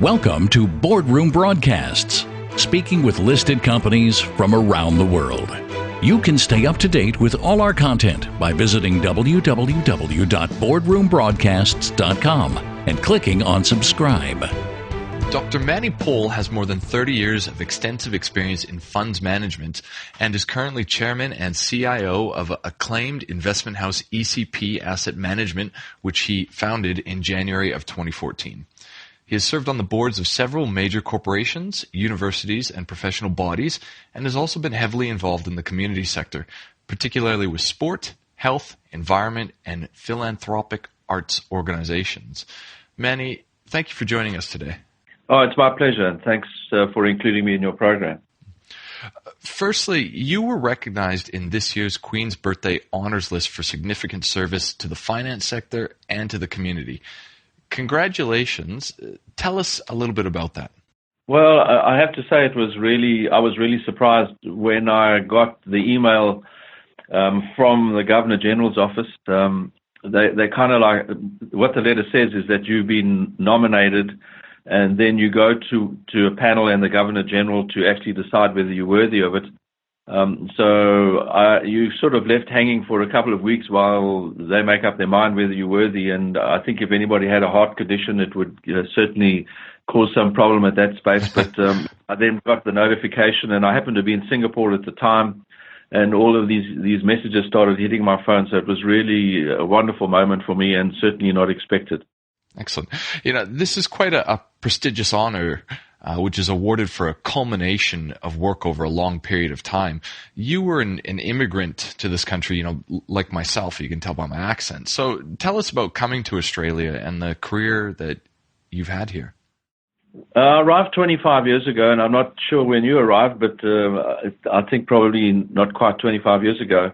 Welcome to Boardroom Broadcasts, speaking with listed companies from around the world. You can stay up to date with all our content by visiting www.boardroombroadcasts.com and clicking on subscribe. Dr. Manny Pohl has more than 30 years of extensive experience in funds management and is currently chairman and CIO of acclaimed investment house ECP Asset Management, which he founded in January of 2014. He has served on the boards of several major corporations, universities, and professional bodies, and has also been heavily involved in the community sector, particularly with sport, health, environment, and philanthropic arts organizations. Manny, thank you for joining us today. Oh, it's my pleasure, and thanks for including me in your program. Firstly, you were recognized in this year's Queen's Birthday Honors List for significant service to the finance sector and to the community. Congratulations. Tell us a little bit about that. Well, I have to say I was really surprised when I got the email from the Governor General's office. They kind of like, what the letter says is that you've been nominated, and then you go to a panel and the Governor General to actually decide whether you're worthy of it. So you sort of left hanging for a couple of weeks while they make up their mind whether you're worthy. And I think if anybody had a heart condition, it would certainly cause some problem at that space. But I then got the notification, and I happened to be in Singapore at the time, and all of these messages started hitting my phone. So it was really a wonderful moment for me, and certainly not expected. Excellent. This is quite a prestigious honor, which is awarded for a culmination of work over a long period of time. You were an immigrant to this country, like myself, you can tell by my accent. So tell us about coming to Australia and the career that you've had here. I arrived 25 years ago, and I'm not sure when you arrived, but I think probably not quite 25 years ago.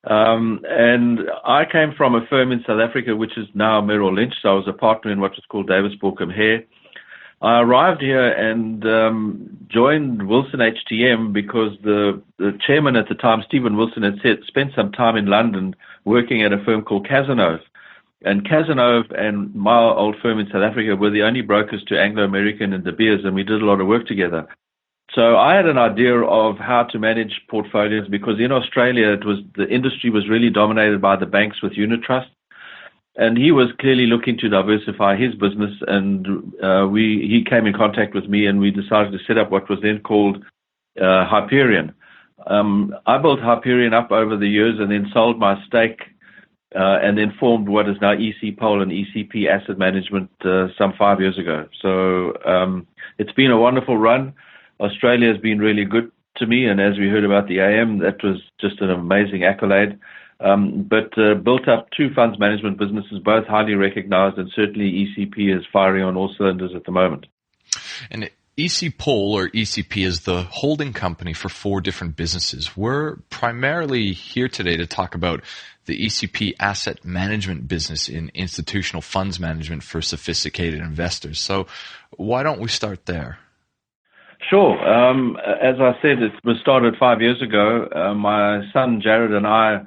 And I came from a firm in South Africa, which is now Merrill Lynch. So I was a partner in what was called Davis Borkham Hare. I arrived here and joined Wilson HTM because the chairman at the time, Stephen Wilson, had spent some time in London working at a firm called Cazenove. And Cazenove and my old firm in South Africa were the only brokers to Anglo-American and De Beers, and we did a lot of work together. So I had an idea of how to manage portfolios because in Australia, the industry was really dominated by the banks with unit trusts. And he was clearly looking to diversify his business, and he came in contact with me, and we decided to set up what was then called Hyperion. I built Hyperion up over the years and then sold my stake and then formed what is now ECP and ECP Asset Management some 5 years ago. So it's been a wonderful run. Australia has been really good to me, and as we heard about the AM, that was just an amazing accolade. But built up two funds management businesses, both highly recognized, and certainly ECP is firing on all cylinders at the moment. And ECP or ECP is the holding company for four different businesses. We're primarily here today to talk about the ECP Asset Management business in institutional funds management for sophisticated investors. So why don't we start there? Sure. As I said, it was started 5 years ago. My son Jared and I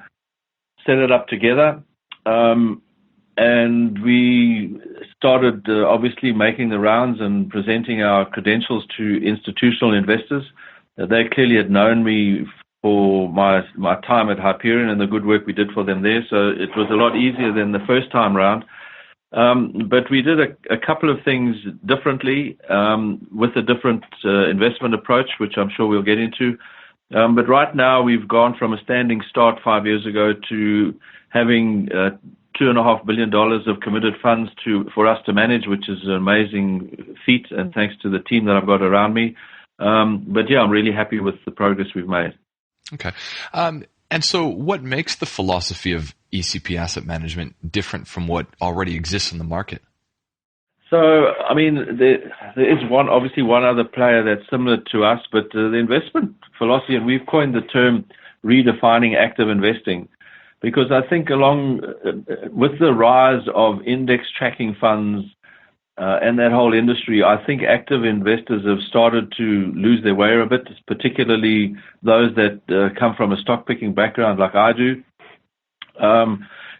set it up together, and we started obviously making the rounds and presenting our credentials to institutional investors. They clearly had known me for my time at Hyperion and the good work we did for them there, so it was a lot easier than the first time round. But we did a couple of things differently with a different investment approach, which I'm sure we'll get into. But right now we've gone from a standing start 5 years ago to having $2.5 billion of committed funds for us to manage, which is an amazing feat, and thanks to the team that I've got around me. But yeah, I'm really happy with the progress we've made. Okay. And so what makes the philosophy of ECP Asset Management different from what already exists in the market? So, I mean, there is obviously one other player that's similar to us, but the investment philosophy, and we've coined the term redefining active investing, because I think along with the rise of index tracking funds and that whole industry, I think active investors have started to lose their way a bit, particularly those that come from a stock picking background like I do.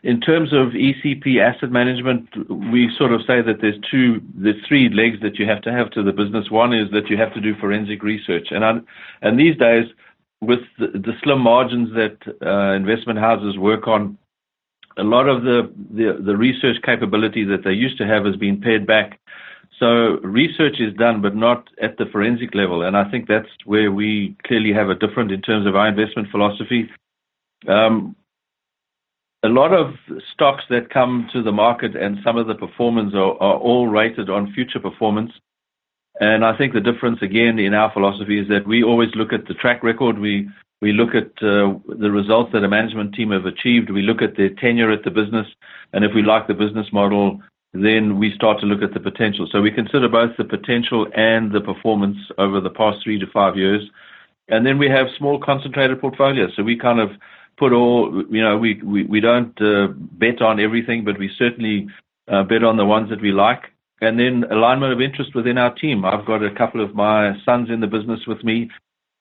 in terms of ECP Asset Management, we sort of say that there's three legs that you have to the business. One is that you have to do forensic research, and these days, with the slim margins that investment houses work on, a lot of the research capability that they used to have has been pared back. So research is done, but not at the forensic level, and I think that's where we clearly have a different in terms of our investment philosophy. A lot of stocks that come to the market and some of the performance are all rated on future performance. And I think the difference, again, in our philosophy is that we always look at the track record. We look at the results that a management team have achieved. We look at their tenure at the business. And if we like the business model, then we start to look at the potential. So we consider both the potential and the performance over the past 3 to 5 years. And then we have small concentrated portfolios. So we kind of put all, we don't bet on everything, but we certainly bet on the ones that we like. And then alignment of interest within our team. I've got a couple of my sons in the business with me,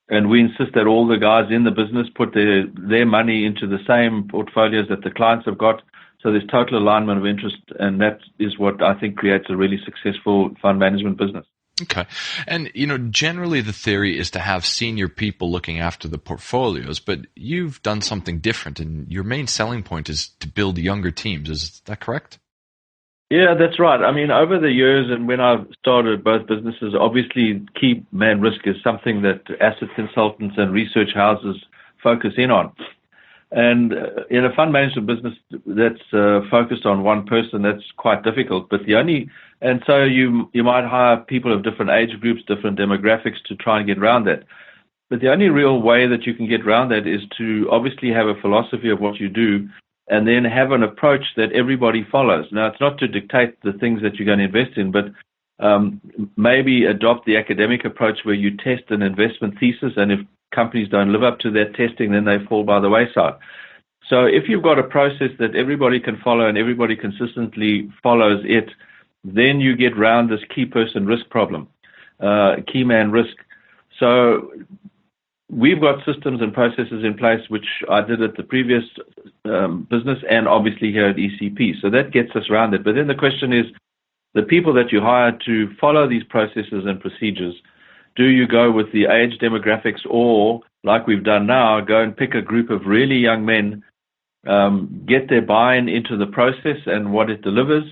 and we insist that all the guys in the business put their money into the same portfolios that the clients have got. So there's total alignment of interest, and that is what I think creates a really successful fund management business. Okay. And, generally the theory is to have senior people looking after the portfolios, but you've done something different, and your main selling point is to build younger teams. Is that correct? Yeah, that's right. I mean, over the years and when I started both businesses, obviously key man risk is something that asset consultants and research houses focus in on. And in a fund management business that's focused on one person, that's quite difficult. And so you might hire people of different age groups, different demographics to try and get around that. But the only real way that you can get around that is to obviously have a philosophy of what you do, and then have an approach that everybody follows. Now, it's not to dictate the things that you're going to invest in, but maybe adopt the academic approach where you test an investment thesis, and if companies don't live up to that testing, then they fall by the wayside. So if you've got a process that everybody can follow and everybody consistently follows it, then you get around this key person risk problem, key man risk. So we've got systems and processes in place, which I did at the previous business and obviously here at ECP. So that gets us around it. But then the question is, the people that you hire to follow these processes and procedures, do you go with the age demographics, or, like we've done now, go and pick a group of really young men, get their buy-in into the process and what it delivers,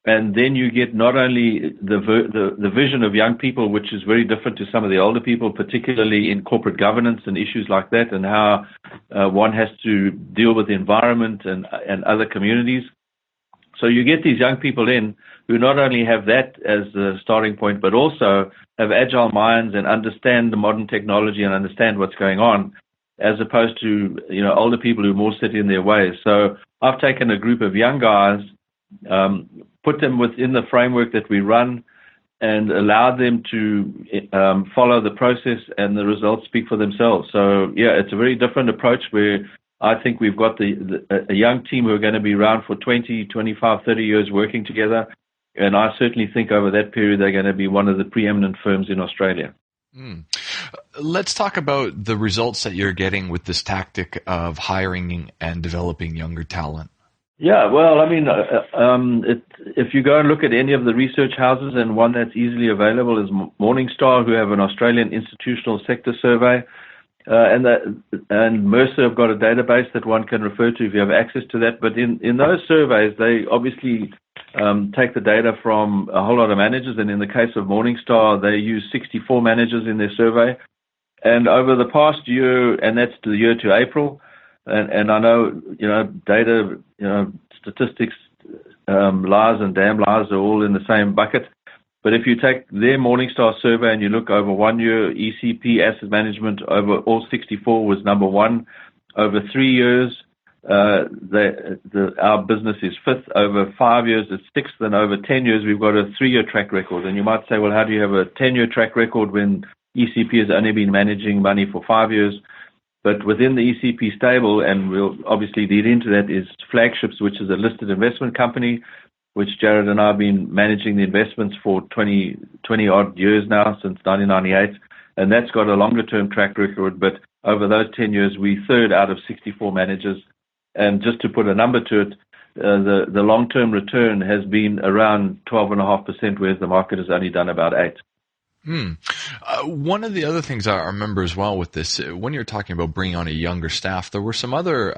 and then you get not only the vision of young people, which is very different to some of the older people, particularly in corporate governance and issues like that, and how one has to deal with the environment and other communities. So you get these young people in who not only have that as the starting point, but also have agile minds and understand the modern technology and understand what's going on, as opposed to older people who more sit in their ways. So I've taken a group of young guys, put them within the framework that we run, and allowed them to follow the process, and the results speak for themselves. So yeah, it's a very different approach where I think we've got a young team who are going to be around for 20, 25, 30 years working together. And I certainly think over that period, they're going to be one of the preeminent firms in Australia. Let's talk about the results that you're getting with this tactic of hiring and developing younger talent. Yeah, well, I mean, if you go and look at any of the research houses, and one that's easily available is Morningstar, who have an Australian institutional sector survey, and Mercer have got a database that one can refer to if you have access to that. But in those surveys, they obviously take the data from a whole lot of managers, and in the case of Morningstar, they use 64 managers in their survey. And over the past year, and that's the year to April, and I know, data, statistics, lies and damn lies are all in the same bucket. But if you take their Morningstar survey and you look over 1 year, ECP Asset Management over all 64 was number one. Over 3 years, our business is fifth. Over 5 years, it's sixth. And over 10 years, we've got a 3-year track record. And you might say, well, how do you have a 10-year track record when ECP has only been managing money for 5 years? But within the ECP stable, and we'll obviously lead into that, is Flagships, which is a listed investment company, which Jared and I have been managing the investments for 20-odd years now, since 1998. And that's got a longer-term track record. But over those 10 years, we're third out of 64 managers. And just to put a number to it, the long-term return has been around 12.5%, whereas the market has only done about 8%. One of the other things I remember as well with this, when you're talking about bringing on a younger staff, there were some other,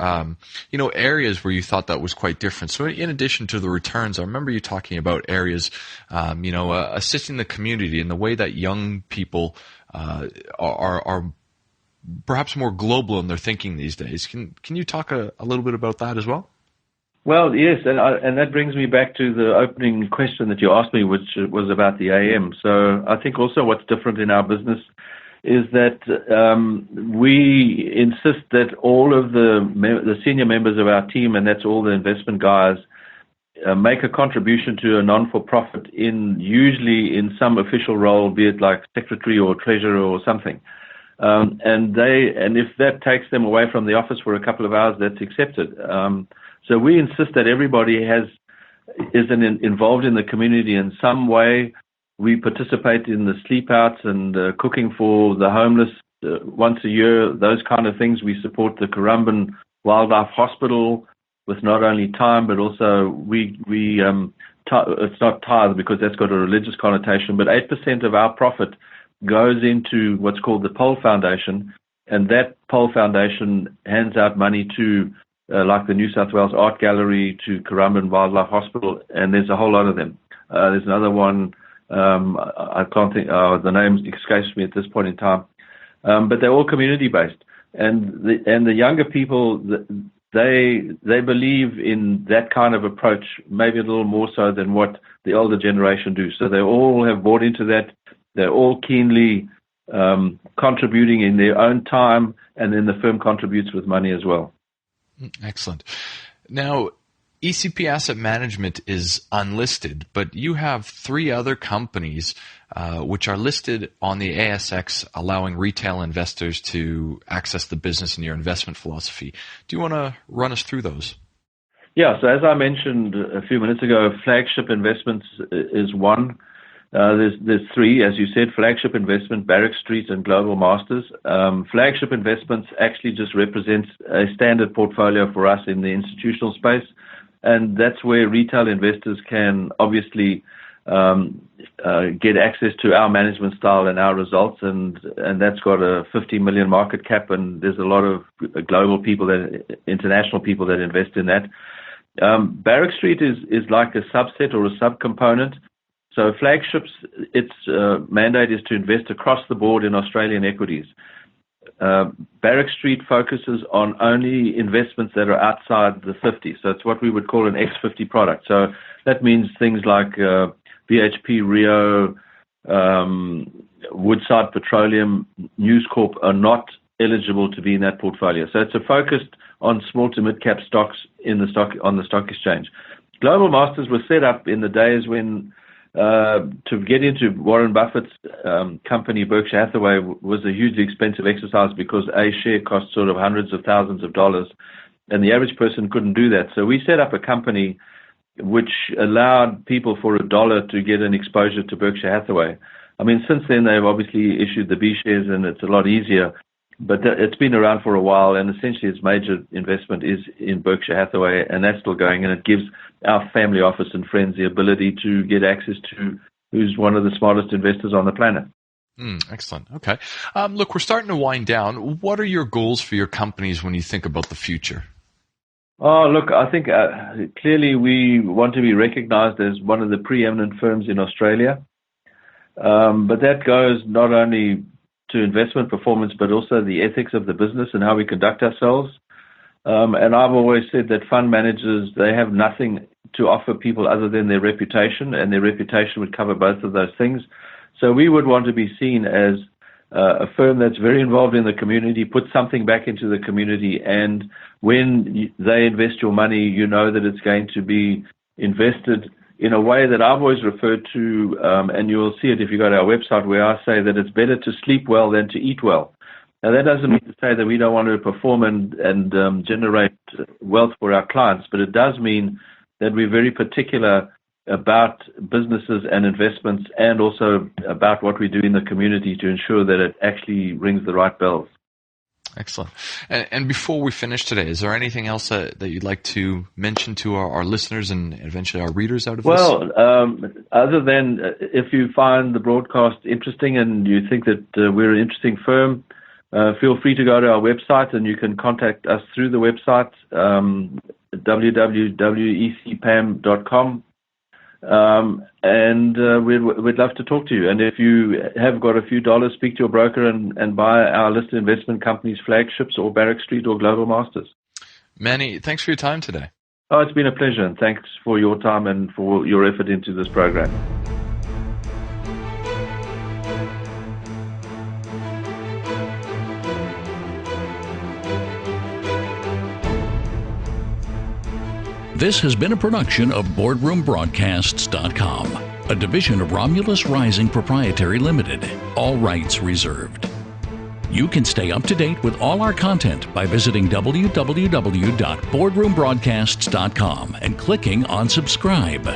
areas where you thought that was quite different. So in addition to the returns, I remember you talking about areas, assisting the community in the way that young people are perhaps more global in their thinking these days. Can you talk a little bit about that as well? Well, yes, and that brings me back to the opening question that you asked me, which was about the AM. So I think also what's different in our business is that we insist that all of the senior members of our team, and that's all the investment guys, make a contribution to a non-for-profit usually in some official role, be it like secretary or treasurer or something. And if that takes them away from the office for a couple of hours, that's accepted. So we insist that everybody is involved in the community in some way. We participate in the sleep outs and cooking for the homeless once a year, those kind of things. We support the Currumbin Wildlife Hospital with not only time, but also it's not tithe because that's got a religious connotation, but 8% of our profit goes into what's called the Pohl Foundation, and that Pohl Foundation hands out money to like the New South Wales Art Gallery, to Currumbin Wildlife Hospital, and there's a whole lot of them. There's another one, I can't think, the name escapes me at this point in time, but they're all community-based. And the younger people, they believe in that kind of approach, maybe a little more so than what the older generation do. So they all have bought into that. They're all keenly contributing in their own time, and then the firm contributes with money as well. Excellent. Now, ECP Asset Management is unlisted, but you have 3 other companies which are listed on the ASX, allowing retail investors to access the business and your investment philosophy. Do you want to run us through those? Yeah, so as I mentioned a few minutes ago, Flagship Investments is one. There's 3, as you said: Flagship Investment, Barrack St, and Global Masters. Flagship Investments actually just represents a standard portfolio for us in the institutional space, and that's where retail investors can obviously get access to our management style and our results, and that's got a 50 million market cap, and there's a lot of global people, international people that invest in that. Barrack St is like a subset or a subcomponent. So Flagship's, its mandate is to invest across the board in Australian equities. Barrack St focuses on only investments that are outside the 50. So it's what we would call an X50 product. So that means things like BHP, Rio, Woodside Petroleum, News Corp are not eligible to be in that portfolio. So it's focused on small to mid-cap stocks on the stock exchange. Global Masters was set up in the days when to get into Warren Buffett's company, Berkshire Hathaway, was a hugely expensive exercise because a share cost sort of hundreds of thousands of dollars, and the average person couldn't do that. So we set up a company which allowed people for $1 to get an exposure to Berkshire Hathaway. I mean, since then, they've obviously issued the B shares, and it's a lot easier, but it's been around for a while, and essentially its major investment is in Berkshire Hathaway, and that's still going, and it gives our family office and friends the ability to get access to who's one of the smartest investors on the planet. Excellent. Okay. Look, we're starting to wind down. What are your goals for your companies when you think about the future? Oh, look, I think clearly we want to be recognized as one of the preeminent firms in Australia, but that goes not only to investment performance, but also the ethics of the business and how we conduct ourselves. And I've always said that fund managers, they have nothing to offer people other than their reputation, and their reputation would cover both of those things. So we would want to be seen as a firm that's very involved in the community, put something back into the community, and when they invest your money, you know that it's going to be invested in a way that I've always referred to, and you'll see it if you go to our website, where I say that it's better to sleep well than to eat well. Now, that doesn't mean to say that we don't want to perform and generate wealth for our clients, but it does mean that we're very particular about businesses and investments, and also about what we do in the community to ensure that it actually rings the right bells. Excellent. And before we finish today, is there anything else that you'd like to mention to our listeners and eventually our readers out of this? Well, other than if you find the broadcast interesting and you think that we're an interesting firm, feel free to go to our website and you can contact us through the website, www.ecpam.com. And we'd love to talk to you. And if you have got a few dollars, speak to your broker and buy our listed investment companies, Flagships or Barrack St or Global Masters. Manny, thanks for your time today. Oh, it's been a pleasure, and thanks for your time and for your effort into this program. This has been a production of BoardroomBroadcasts.com, a division of Romulus Rising Proprietary Limited. All rights reserved. You can stay up to date with all our content by visiting www.boardroombroadcasts.com and clicking on subscribe.